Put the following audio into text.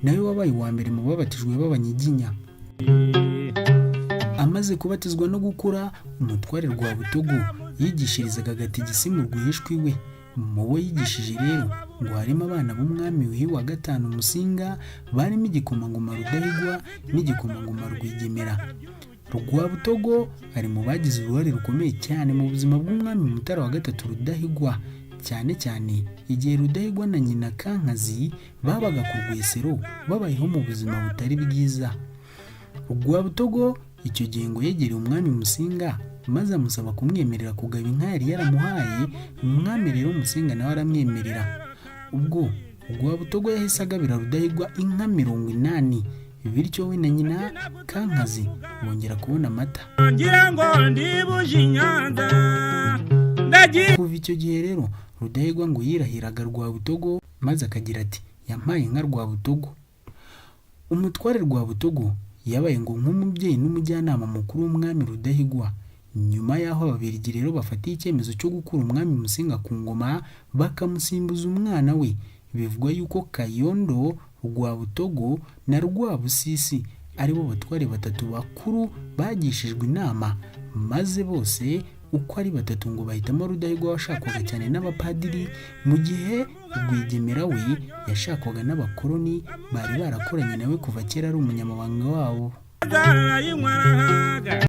nawe wabaye uwa mbere mu babatijwe b'Abanyiginya. Amaze kubatizwa no gukura, umutware Rwabutogo yigishirizaga Gatigisi mu rwihishwa iwe. Mu bo yigishije rero ngo harimo abana b'umwami Yuhi wa gatanu Musinga, barimo igikomangoma Rudahigwa n'igikomangoma Rwigemera. Rwabutogo ari mu bagize uruhare rukomeye cyane mu buzima bw'umwami Mutara wa gatatu Rudahigwa, cyane cyane igihe Rudahigwa na nyina Kankazi babaga ku Rwesero babayeho mu buzima butari bwiza. Rwabutogo icyo gihe ngo yegereye umwami Musinga maze amusaba kumwemerera kugaba inka yari yaramuhaye. Umwami rero Musinga nawe aramwemerera. Ubwo Rwabutogo yahise agabira Rudahigwa inka 80, bityo we na nyina Kankazi bongera kubona amata. Kuva icyo gihe rero Rudahigwa ngo yirahiraga Rwabutogo maze akagira ati yampaye inka Rwabutogo. Umutware Rwabutogo yabaye ngo nk'umubyeyi n'umujyanama mukuru w'umwami Rudahigwa. Nyuma y'aho Ababiligi rero bafatiye icyemezo cyo gukura umwami Musinga ku ngoma bakamusimbuza umwana we, bivugwa yuko Kayondo, Rwabutogo na Rwabusisi aribo batware batatu bakuru bagishijwe inama, maze bose uko ari batatu ngo bahitamo Rudahigwa washakwaga cyane n'abapadiri, mu gihe Rwigemera we yashakwaga n'abakoloni bari barakoranye nawe kuva kera ari umunyamabanga wabo.